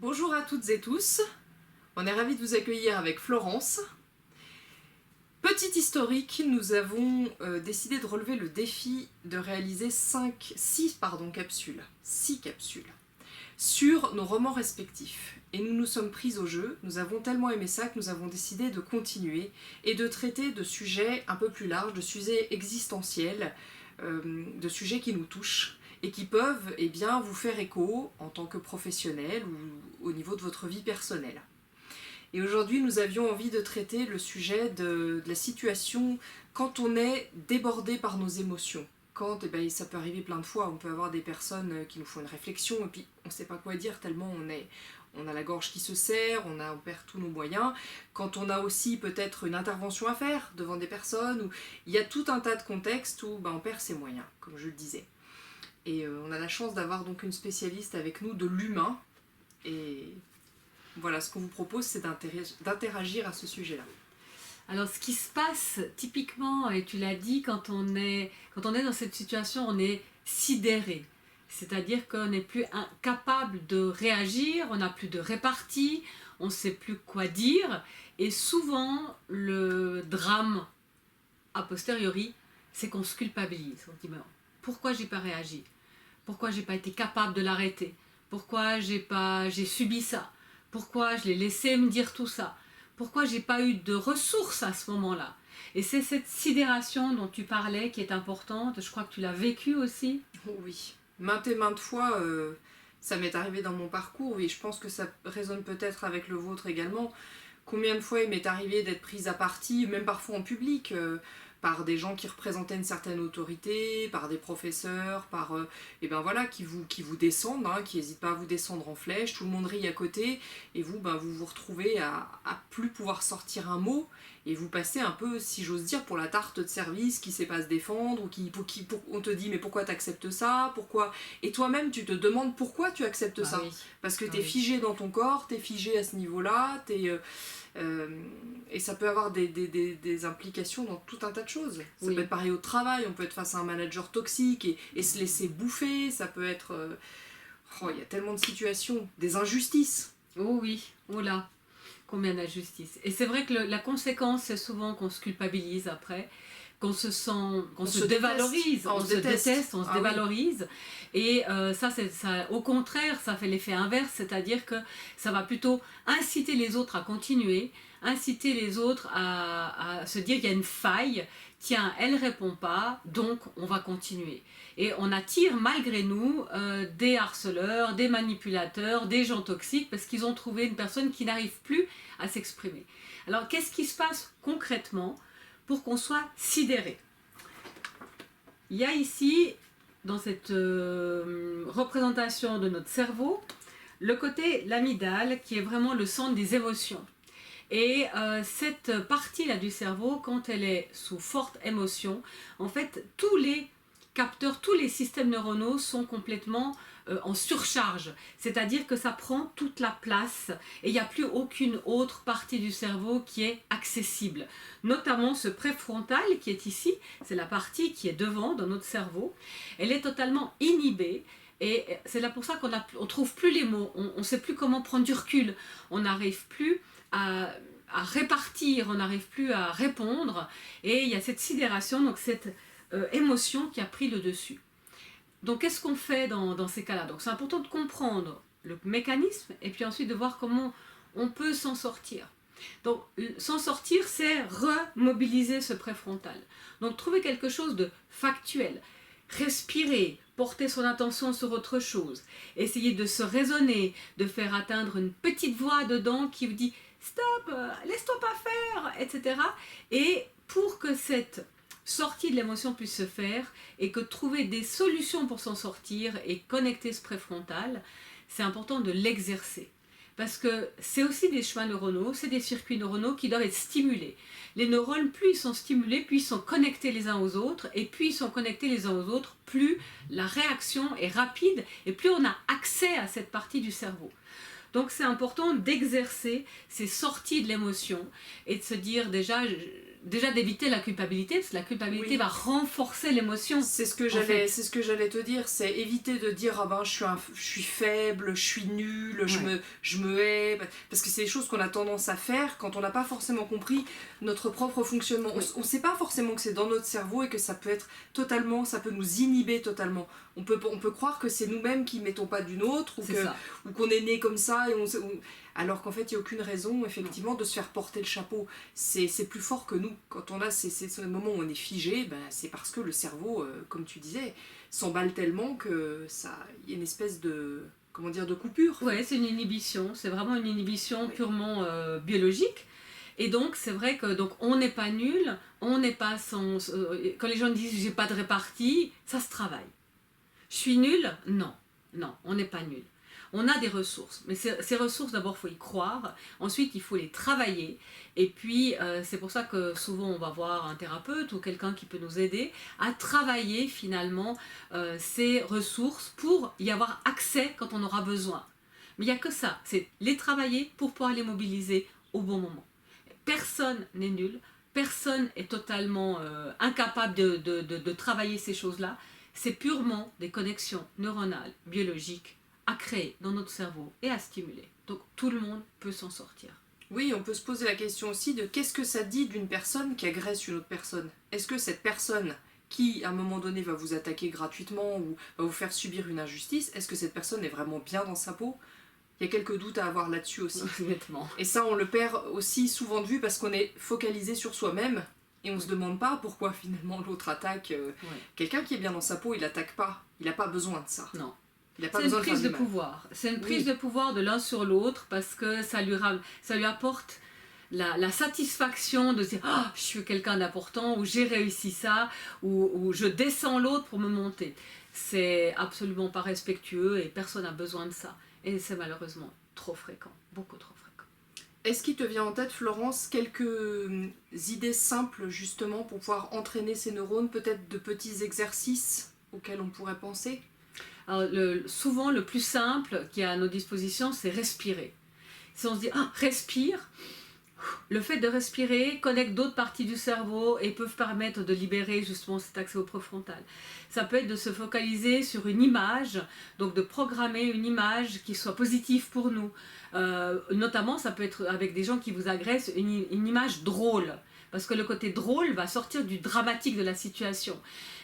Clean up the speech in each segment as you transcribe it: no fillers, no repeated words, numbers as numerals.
Bonjour à toutes et tous, on est ravis de vous accueillir avec Florence. Petit historique, nous avons décidé de relever le défi de réaliser 6 capsules sur nos romans respectifs. Et nous nous sommes pris au jeu, nous avons tellement aimé ça que nous avons décidé de continuer et de traiter de sujets un peu plus larges, de sujets existentiels, de sujets qui nous touchent et qui peuvent vous faire écho en tant que professionnel ou au niveau de votre vie personnelle. Et aujourd'hui, nous avions envie de traiter le sujet de la situation quand on est débordé par nos émotions. Quand, ça peut arriver plein de fois, on peut avoir des personnes qui nous font une réflexion et puis on ne sait pas quoi dire tellement on a la gorge qui se serre, on perd tous nos moyens. Quand on a aussi peut-être une intervention à faire devant des personnes, où il y a tout un tas de contextes où on perd ses moyens, comme je le disais. Et on a la chance d'avoir donc une spécialiste avec nous de l'humain. Et voilà, ce qu'on vous propose, c'est d'interagir à ce sujet-là. Alors, ce qui se passe typiquement, et tu l'as dit, quand on est dans cette situation, on est sidéré. C'est-à-dire qu'on n'est plus capable de réagir, on n'a plus de répartie, on ne sait plus quoi dire. Et souvent, le drame, a posteriori, c'est qu'on se culpabilise. On se dit, pourquoi j'ai pas réagi? Pourquoi j'ai pas été capable de l'arrêter? Pourquoi j'ai subi ça? Pourquoi je l'ai laissé me dire tout ça? Pourquoi j'ai pas eu de ressources à ce moment-là? Et c'est cette sidération dont tu parlais qui est importante. Je crois que tu l'as vécue aussi. Oui, maintes et maintes fois, ça m'est arrivé dans mon parcours. Et je pense que ça résonne peut-être avec le vôtre également. Combien de fois il m'est arrivé d'être prise à partie, même parfois en public, par des gens qui représentaient une certaine autorité, par des professeurs, qui vous descendent, qui n'hésitent pas à vous descendre en flèche, tout le monde rit à côté, et vous vous retrouvez à plus pouvoir sortir un mot, et vous passez un peu, si j'ose dire, pour la tarte de service qui sait pas se défendre, ou on te dit mais pourquoi tu acceptes ça, pourquoi, et toi-même tu te demandes pourquoi tu acceptes ça, oui. parce que t'es figé dans ton corps, t'es figé à ce niveau-là, et ça peut avoir des implications dans tout un tas de choses. Ça peut être pareil au travail, on peut être face à un manager toxique et se laisser bouffer, ça peut être... il y a tellement de situations, des injustices. Oh oui, oh là, combien d'injustices. Et c'est vrai que la conséquence, c'est souvent qu'on se culpabilise après, qu'on se sent, qu'on se dévalorise, on se déteste, on se dévalorise. Oui. Et ça, au contraire, ça fait l'effet inverse, c'est-à-dire que ça va plutôt inciter les autres à continuer, inciter les autres à se dire qu'il y a une faille, tiens, elle ne répond pas, donc on va continuer. Et on attire malgré nous des harceleurs, des manipulateurs, des gens toxiques, parce qu'ils ont trouvé une personne qui n'arrive plus à s'exprimer. Alors, qu'est-ce qui se passe concrètement pour qu'on soit sidéré? Il y a ici, dans cette représentation de notre cerveau, le côté l'amygdale qui est vraiment le centre des émotions. Et cette partie-là du cerveau, quand elle est sous forte émotion, en fait, tous les capteurs, tous les systèmes neuronaux sont complètement en surcharge. C'est-à-dire que ça prend toute la place et il n'y a plus aucune autre partie du cerveau qui est accessible. Notamment ce préfrontal qui est ici, c'est la partie qui est devant dans notre cerveau. Elle est totalement inhibée. Et c'est là pour ça qu'on ne trouve plus les mots, on ne sait plus comment prendre du recul, on n'arrive plus à répartir, on n'arrive plus à répondre, et il y a cette sidération, donc cette émotion qui a pris le dessus. Donc qu'est-ce qu'on fait dans ces cas-là? Donc c'est important de comprendre le mécanisme, et puis ensuite de voir comment on peut s'en sortir. Donc s'en sortir, c'est remobiliser ce préfrontal. Donc trouver quelque chose de factuel, respirer, porter son attention sur autre chose, essayer de se raisonner, de faire atteindre une petite voix dedans qui vous dit « stop, laisse-toi pas faire », etc. Et pour que cette sortie de l'émotion puisse se faire et que trouver des solutions pour s'en sortir et connecter ce préfrontal, c'est important de l'exercer. Parce que c'est aussi des chemins neuronaux, c'est des circuits neuronaux qui doivent être stimulés. Les neurones, plus ils sont stimulés, plus ils sont connectés les uns aux autres, et plus ils sont connectés les uns aux autres, plus la réaction est rapide, et plus on a accès à cette partie du cerveau. Donc c'est important d'exercer ces sorties de l'émotion, et de se dire déjà, déjà d'éviter la culpabilité, parce que la culpabilité Oui. va renforcer l'émotion. C'est ce que fait. j'allais te dire, c'est éviter de dire ah ben je suis faible, je suis nulle, Ouais. je me hais, parce que c'est des choses qu'on a tendance à faire quand on n'a pas forcément compris notre propre fonctionnement. Oui. On sait pas forcément que c'est dans notre cerveau et que ça peut être totalement, ça peut nous inhiber totalement. On peut croire que c'est nous-mêmes qui mettons pas d'une autre C'est ça. ou qu'on est né comme ça alors qu'en fait il n'y a aucune raison effectivement de se faire porter le chapeau. C'est plus fort que nous. Quand on a ces moments où on est figé, ben, c'est parce que le cerveau, comme tu disais, s'emballe tellement que ça, il y a une espèce de, comment dire, de coupure. Ouais, c'est une inhibition, c'est vraiment une inhibition Oui. purement biologique. Et donc, c'est vrai que donc, on n'est pas nul, on n'est pas sans. Quand les gens disent j'ai pas de répartie, ça se travaille. Je suis nul? Non, non, on n'est pas nul. On a des ressources, mais ces ressources, d'abord, il faut y croire. Ensuite, il faut les travailler. Et puis, c'est pour ça que souvent, on va voir un thérapeute ou quelqu'un qui peut nous aider à travailler finalement ces ressources pour y avoir accès quand on aura besoin. Mais il n'y a que ça, c'est les travailler pour pouvoir les mobiliser au bon moment. Personne n'est nul, personne est totalement incapable de travailler ces choses-là. C'est purement des connexions neuronales, biologiques, à créer dans notre cerveau et à stimuler. Donc tout le monde peut s'en sortir. Oui, on peut se poser la question aussi de qu'est-ce que ça dit d'une personne qui agresse une autre personne. Est-ce que cette personne qui, à un moment donné, va vous attaquer gratuitement ou va vous faire subir une injustice, est-ce que cette personne est vraiment bien dans sa peau? Il y a quelques doutes à avoir là-dessus aussi. Honnêtement. Et ça, on le perd aussi souvent de vue parce qu'on est focalisé sur soi-même et on se demande pas pourquoi finalement l'autre attaque. Quelqu'un qui est bien dans sa peau, il attaque pas. Il n'a pas besoin de ça. Non. Il n'a pas C'est une besoin de faire prise du de mal. pouvoir. C'est une prise Oui. de pouvoir de l'un sur l'autre parce que ça lui apporte la satisfaction de dire oh, je suis quelqu'un d'important, ou j'ai réussi ça, ou je descends l'autre pour me monter. C'est absolument pas respectueux et personne n'a besoin de ça. Et c'est malheureusement trop fréquent, beaucoup trop fréquent. Est-ce qu'il te vient en tête, Florence, quelques idées simples justement pour pouvoir entraîner ces neurones, peut-être de petits exercices auxquels on pourrait penser? Alors, souvent, le plus simple qui est à nos dispositions, c'est respirer. Si on se dit ah, respire, le fait de respirer connecte d'autres parties du cerveau et peuvent permettre de libérer justement cet accès au préfrontal. Ça peut être de se focaliser sur une image, donc de programmer une image qui soit positive pour nous. Notamment, ça peut être avec des gens qui vous agressent, une image drôle. Parce que le côté drôle va sortir du dramatique de la situation.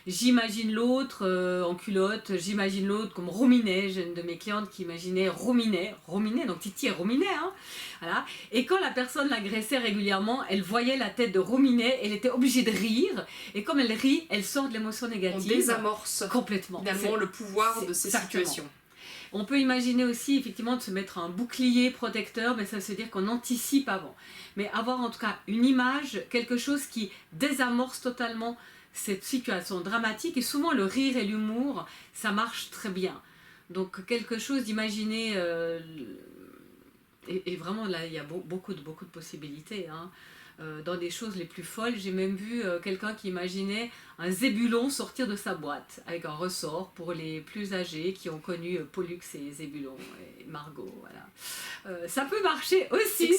J'imagine l'autre en culotte, j'imagine l'autre comme Rominet. J'ai une de mes clientes qui imaginait Rominet, donc Titi et Rominet. Hein, voilà. Et quand la personne l'agressait régulièrement, elle voyait la tête de Rominet, elle était obligée de rire. Et comme elle rit, elle sort de l'émotion négative. On désamorce complètement. finalement le pouvoir de ces exactement. situations. On peut imaginer aussi effectivement de se mettre un bouclier protecteur, mais ça veut dire qu'on anticipe avant. Mais avoir en tout cas une image, quelque chose qui désamorce totalement cette situation dramatique. Et souvent le rire et l'humour, ça marche très bien. Donc quelque chose d'imaginer, et vraiment là il y a beaucoup de possibilités. Hein. Dans des choses les plus folles, j'ai même vu quelqu'un qui imaginait un zébulon sortir de sa boîte avec un ressort pour les plus âgés qui ont connu Pollux et Zébulon et Margot. Voilà. Ça peut marcher aussi.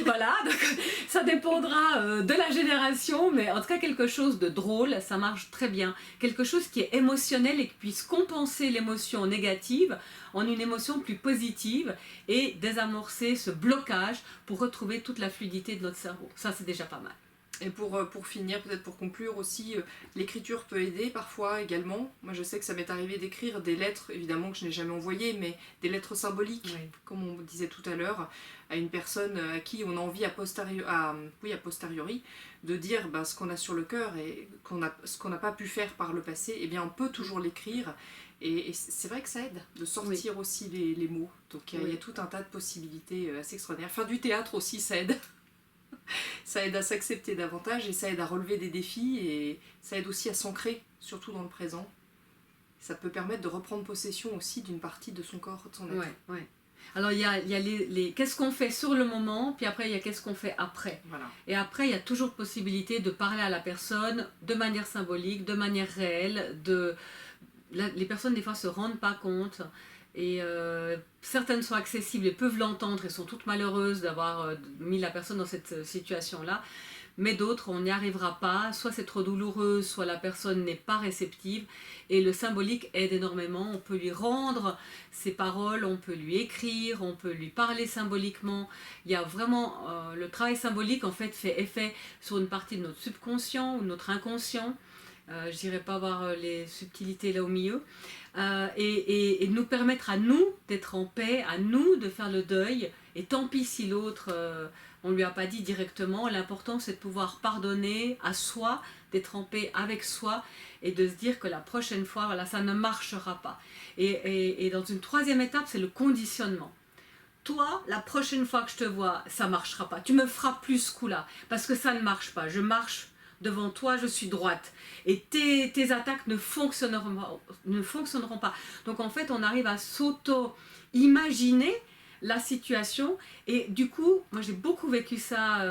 Voilà, donc ça dépendra de la génération, mais en tout cas quelque chose de drôle, ça marche très bien. Quelque chose qui est émotionnel et qui puisse compenser l'émotion négative en une émotion plus positive et désamorcer ce blocage pour retrouver toute la fluidité de notre cerveau. Ça, c'est déjà pas mal. Et pour finir, peut-être pour conclure aussi, l'écriture peut aider parfois également. Moi je sais que ça m'est arrivé d'écrire des lettres, évidemment que je n'ai jamais envoyées, mais des lettres symboliques, Oui. comme on disait tout à l'heure, à une personne à qui on a envie a posteriori de dire ce qu'on a sur le cœur et ce qu'on n'a pas pu faire par le passé, eh bien on peut toujours l'écrire. Et c'est vrai que ça aide de sortir aussi les mots. Donc il y a tout un tas de possibilités assez extraordinaires. Faire du théâtre aussi, ça aide. Ça aide à s'accepter davantage et ça aide à relever des défis et ça aide aussi à s'ancrer, surtout dans le présent. Ça peut permettre de reprendre possession aussi d'une partie de son corps, de son être. Ouais. Alors il y a les qu'est-ce qu'on fait sur le moment, puis après il y a qu'est-ce qu'on fait après. Voilà. Et après il y a toujours possibilité de parler à la personne de manière symbolique, de manière réelle. Les personnes des fois se rendent pas compte. Et certaines sont accessibles et peuvent l'entendre et sont toutes malheureuses d'avoir mis la personne dans cette situation-là. mais d'autres, on n'y arrivera pas, soit c'est trop douloureux, soit la personne n'est pas réceptive, et le symbolique aide énormément. On peut lui rendre ses paroles, on peut lui écrire, on peut lui parler symboliquement. Il y a vraiment, le travail symbolique en fait effet sur une partie de notre subconscient ou de notre inconscient. Je n'irai pas voir les subtilités là au milieu, et nous permettre à nous d'être en paix, à nous de faire le deuil, et tant pis si l'autre, on ne lui a pas dit directement, l'important c'est de pouvoir pardonner à soi, d'être en paix avec soi, et de se dire que la prochaine fois, voilà, ça ne marchera pas. Et dans une troisième étape, c'est le conditionnement. Toi, la prochaine fois que je te vois, ça ne marchera pas. Tu me feras plus ce coup-là, parce que ça ne marche pas. Je marche devant toi, je suis droite. Et tes attaques ne fonctionneront pas. Donc en fait, on arrive à s'auto-imaginer la situation. Et du coup, moi j'ai beaucoup vécu ça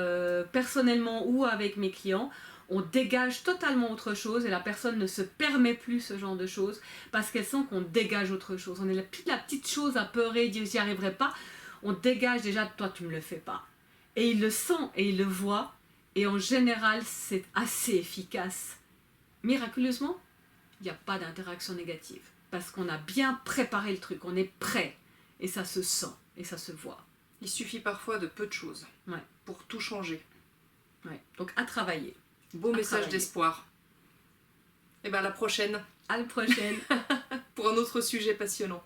personnellement ou avec mes clients. On dégage totalement autre chose et la personne ne se permet plus ce genre de choses parce qu'elle sent qu'on dégage autre chose. On est la petite chose apeurée, dire j'y arriverai pas. On dégage déjà, toi tu me le fais pas. Et il le sent et il le voit. Et en général, c'est assez efficace. Miraculeusement, il n'y a pas d'interaction négative. Parce qu'on a bien préparé le truc, on est prêt. Et ça se sent, et ça se voit. Il suffit parfois de peu de choses pour tout changer. Ouais. Donc à travailler. Beau message d'espoir. Et bien à la prochaine. À la prochaine. Pour un autre sujet passionnant.